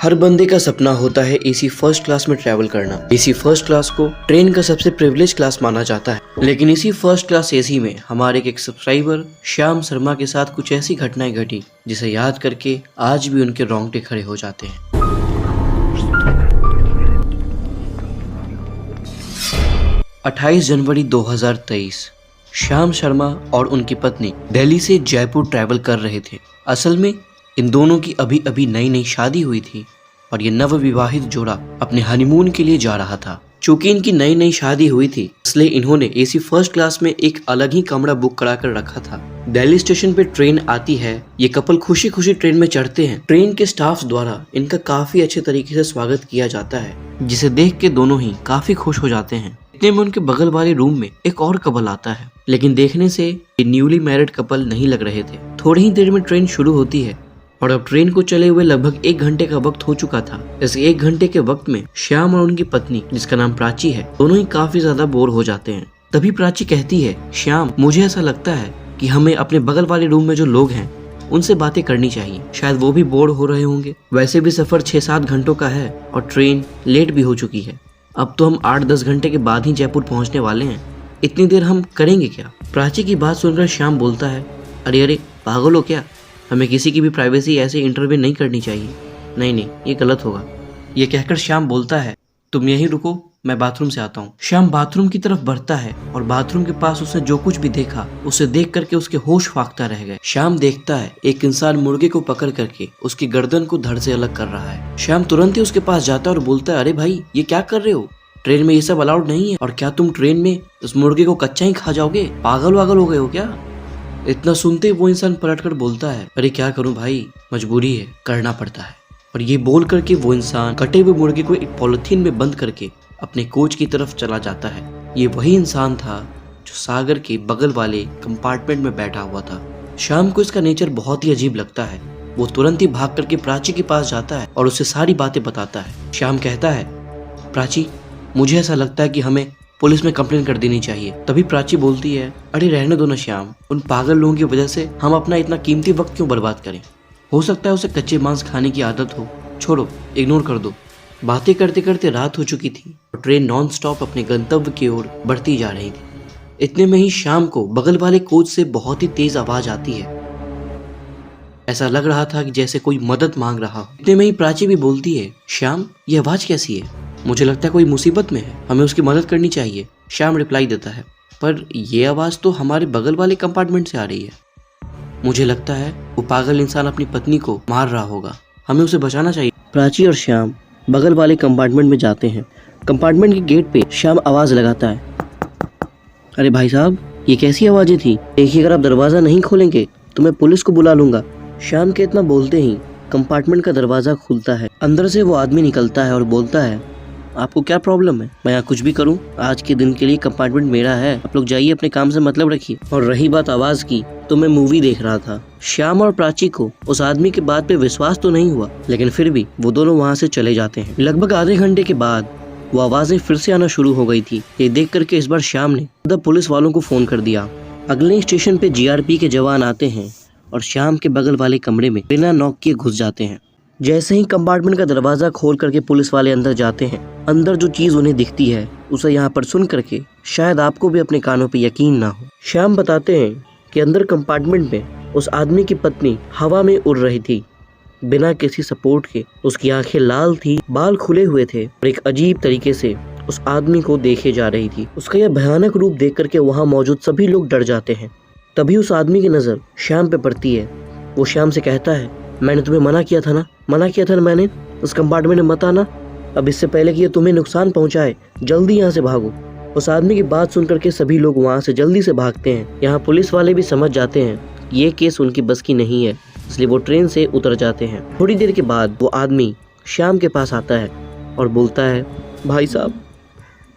हर बंदे का सपना होता है एसी फर्स्ट क्लास में ट्रैवल करना। एसी फर्स्ट क्लास को ट्रेन का सबसे प्रिविलेज क्लास माना जाता है, लेकिन इसी फर्स्ट क्लास एसी में हमारे एक सब्सक्राइबर श्याम शर्मा के साथ कुछ ऐसी घटनाएं घटी जिसे याद करके आज भी उनके रोंगटे खड़े हो जाते हैं। 28 जनवरी 2023 श्याम शर्मा और उनकी पत्नी दिल्ली से जयपुर ट्रैवल कर रहे थे। असल में इन दोनों की अभी अभी नई नई शादी हुई थी और ये नवविवाहित जोड़ा अपने हनीमून के लिए जा रहा था। चूंकि इनकी नई नई शादी हुई थी, इसलिए इन्होंने एसी फर्स्ट क्लास में एक अलग ही कमरा बुक करा कर रखा था। दिल्ली स्टेशन पे ट्रेन आती है, ये कपल खुशी खुशी ट्रेन में चढ़ते हैं। ट्रेन के स्टाफ द्वारा इनका काफी अच्छे तरीके से स्वागत किया जाता है, जिसे देख के दोनों ही काफी खुश हो जाते हैं। इतने में उनके बगल वाले रूम में एक और कपल आता है, लेकिन देखने से ये न्यूली मैरिड कपल नहीं लग रहे थे। थोड़ी ही देर में ट्रेन शुरू होती है और अब ट्रेन को चले हुए लगभग 1 घंटे का वक्त हो चुका था। इस 1 घंटे के वक्त में श्याम और उनकी पत्नी, जिसका नाम प्राची है, दोनों ही काफी ज्यादा बोर हो जाते हैं। तभी प्राची कहती है, श्याम, मुझे ऐसा लगता है कि हमें अपने बगल वाले रूम में जो लोग हैं उनसे बातें करनी चाहिए, शायद वो भी बोर हो रहे होंगे। वैसे भी सफर 6-7 घंटों का है और ट्रेन लेट भी हो चुकी है। अब तो हम 8-10 घंटे के बाद ही जयपुर पहुंचने वाले हैं, इतनी देर हम करेंगे क्या? प्राची की बात सुनकर श्याम बोलता है, अरे अरे पागल हो क्या, हमें किसी की भी प्राइवेसी ऐसे इंटरव्यू नहीं करनी चाहिए। नहीं नहीं, ये गलत होगा। ये कहकर श्याम बोलता है, तुम यहीं रुको, मैं बाथरूम से आता हूँ। श्याम बाथरूम की तरफ बढ़ता है और बाथरूम के पास उसने जो कुछ भी देखा उसे देख करके उसके होश फाख्ता रह गए। श्याम देखता है एक इंसान मुर्गे को पकड़ करके उसकी गर्दन को धड़ से अलग कर रहा है। श्याम तुरंत ही उसके पास जाता है और बोलता है, अरे भाई, ये क्या कर रहे हो? ट्रेन में ये सब अलाउड नहीं है। और क्या तुम ट्रेन में उस मुर्गे को कच्चा ही खा जाओगे? पागल वागल हो गए हो क्या? इतना सुनते वो इंसान पलटकर बोलता है, अरे क्या करूं भाई, मजबूरी है, करना पड़ता है। और ये बोल करके वो इंसान कटे हुए मुर्गे को एक पॉलिथीन में बंद करके अपने कोच की तरफ चला जाता है। ये वही इंसान था जो सागर के बगल वाले कंपार्टमेंट में बैठा हुआ था। शाम को इसका नेचर बहुत ही अजीब लगता है। वो तुरंत ही भाग करके प्राची के पास जाता है और उसे सारी बातें बताता है। श्याम कहता है, प्राची, मुझे ऐसा लगता है कि हमें पुलिस में कंप्लेन कर देनी चाहिए। तभी प्राची बोलती है, अरे रहने दो ना श्याम, उन पागल लोगों की वजह से हम अपना इतना कीमती वक्त क्यों बर्बाद करें? हो सकता है उसे कच्चे मांस खाने की आदत हो, छोड़ो, इग्नोर कर दो। बातें करते करते रात हो चुकी थी और ट्रेन नॉन स्टॉप अपने गंतव्य की ओर बढ़ती जा रही थी। इतने में ही शाम को बगल वाले कोच से बहुत ही तेज आवाज आती है। ऐसा लग रहा था कि जैसे कोई मदद मांग रहा हो। इतने में ही प्राची भी बोलती है, श्याम, ये आवाज कैसी है? मुझे लगता है कोई मुसीबत में है, हमें उसकी मदद करनी चाहिए। श्याम रिप्लाई देता है, पर ये आवाज तो हमारे बगल वाले कंपार्टमेंट से आ रही है। मुझे लगता है वो पागल इंसान अपनी पत्नी को मार रहा होगा, हमें उसे बचाना चाहिए। प्राची और श्याम बगल वाले कंपार्टमेंट में जाते हैं। कंपार्टमेंट के गेट पे श्याम आवाज लगाता है, अरे भाई साहब, ये कैसी आवाजें थी? देखिए, अगर आप दरवाजा नहीं खोलेंगे तो मैं पुलिस को बुला लूंगा। श्याम के इतना बोलते ही कंपार्टमेंट का दरवाजा खुलता है। अंदर से वो आदमी निकलता है और बोलता है, आपको क्या प्रॉब्लम है? मैं यहाँ कुछ भी करूँ? आज के दिन के लिए कंपार्टमेंट मेरा है, आप लोग जाइए, अपने काम से मतलब रखिए। और रही बात आवाज की, तो मैं मूवी देख रहा था। श्याम और प्राची को उस आदमी के बात पे विश्वास तो नहीं हुआ, लेकिन फिर भी वो दोनों वहाँ से चले जाते हैं। लगभग आधे घंटे के बाद वो आवाजें फिर से आना शुरू हो गई थी। ये देख करके इस बार श्याम ने पुलिस वालों को फोन कर दिया। अगले स्टेशन पे जीआरपी के जवान आते हैं और श्याम के बगल वाले कमरे में बिना नॉक किए घुस जाते हैं। जैसे ही कंपार्टमेंट का दरवाजा खोल करके पुलिस वाले अंदर जाते हैं, अंदर जो चीज उन्हें दिखती है उसे यहाँ पर सुन करके शायद आपको भी अपने कानों पे यकीन ना हो। श्याम बताते हैं कि अंदर कंपार्टमेंट में उस आदमी की पत्नी हवा में उड़ रही थी, बिना किसी सपोर्ट के। उसकी आंखें लाल थी, बाल खुले हुए थे और एक अजीब तरीके से उस आदमी को देखे जा रही थी। उसका यह भयानक रूप देख करके वहाँ मौजूद सभी लोग डर जाते हैं। तभी उस आदमी की नजर श्याम पे पड़ती है। वो श्याम से कहता है, मैंने तुम्हें मना किया था ना मैंने, उस कंपार्टमेंट में मत आना। अब इससे पहले कि ये तुम्हें नुकसान पहुंचाए, जल्दी यहाँ से भागो। उस आदमी की बात सुन करके सभी लोग वहाँ से जल्दी से भागते हैं। यहाँ पुलिस वाले भी समझ जाते हैं ये केस उनकी बस की नहीं है, इसलिए वो ट्रेन से उतर जाते हैं। थोड़ी देर के बाद वो आदमी श्याम के पास आता है और बोलता है, भाई साहब,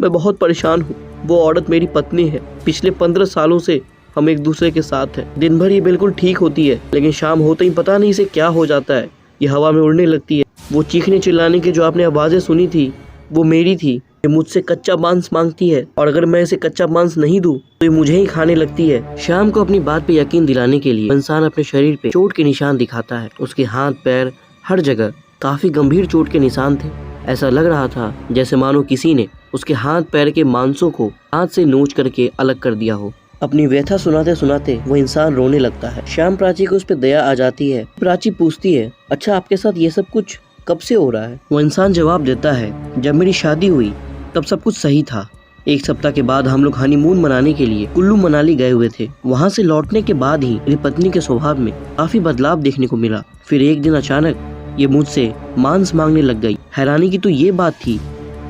मैं बहुत परेशान हूँ। वो औरत मेरी पत्नी है, पिछले 15 सालों से हम एक दूसरे के साथ हैं। दिन भर ये बिल्कुल ठीक होती है, लेकिन शाम होते ही पता नहीं इसे क्या हो जाता है, ये हवा में उड़ने लगती है। वो चीखने चिल्लाने की जो आपने आवाजें सुनी थी वो मेरी थी। ये मुझसे कच्चा मांस मांगती है और अगर मैं इसे कच्चा मांस नहीं दूं तो ये मुझे ही खाने लगती है। शाम को अपनी बात पे यकीन दिलाने के लिए इंसान अपने शरीर पे चोट के निशान दिखाता है। उसके हाथ पैर हर जगह काफी गंभीर चोट के निशान थे। ऐसा लग रहा था जैसे मानो किसी ने उसके हाथ पैर के मांसों को हाथ से नोच करके अलग कर दिया हो। अपनी व्यथा सुनाते सुनाते वो इंसान रोने लगता है। श्याम प्राची को उस पर दया आ जाती है। प्राची पूछती है, अच्छा आपके साथ ये सब कुछ कब से हो रहा है? वो इंसान जवाब देता है, जब मेरी शादी हुई तब सब कुछ सही था। 1 सप्ताह के बाद हम लोग हनीमून मनाने के लिए कुल्लू मनाली गए हुए थे। वहाँ से लौटने के बाद ही मेरी पत्नी के स्वभाव में काफी बदलाव देखने को मिला। फिर एक दिन अचानक ये मुझसे मांस मांगने लग गई। हैरानी की तो ये बात थी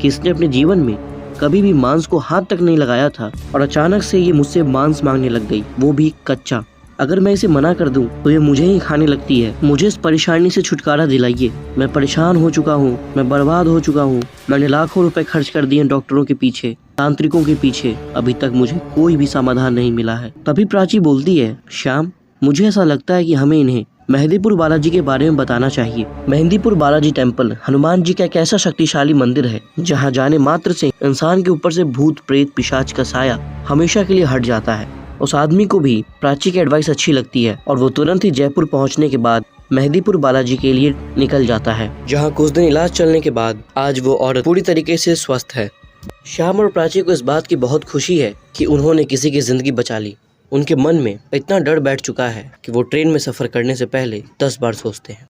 कि इसने अपने जीवन में कभी भी मांस को हाथ तक नहीं लगाया था और अचानक से ये मुझसे मांस मांगने लग गई, वो भी कच्चा। अगर मैं इसे मना कर दूं तो ये मुझे ही खाने लगती है। मुझे इस परेशानी से छुटकारा दिलाइए। मैं परेशान हो चुका हूँ, मैं बर्बाद हो चुका हूँ। मैंने लाखों रुपए खर्च कर दिए डॉक्टरों के पीछे, तांत्रिकों के पीछे, अभी तक मुझे कोई भी समाधान नहीं मिला है। तभी प्राची बोलती है, श्याम मुझे ऐसा लगता है कि हमें इन्हें मेहंदीपुर बालाजी के बारे में बताना चाहिए। मेहंदीपुर बालाजी टेम्पल हनुमान जी का एक ऐसा शक्तिशाली मंदिर है जहाँ जाने मात्र से इंसान के ऊपर से भूत प्रेत पिशाच का साया हमेशा के लिए हट जाता है। उस आदमी को भी प्राची की एडवाइस अच्छी लगती है और वो तुरंत ही जयपुर पहुंचने के बाद मेहंदीपुर बालाजी के लिए निकल जाता है, जहां कुछ दिन इलाज चलने के बाद आज वो औरत पूरी तरीके से स्वस्थ है। श्याम और प्राची को इस बात की बहुत खुशी है कि उन्होंने किसी की जिंदगी बचा ली। उनके मन में इतना डर बैठ चुका है कि वो ट्रेन में सफर करने से पहले 10 बार सोचते हैं।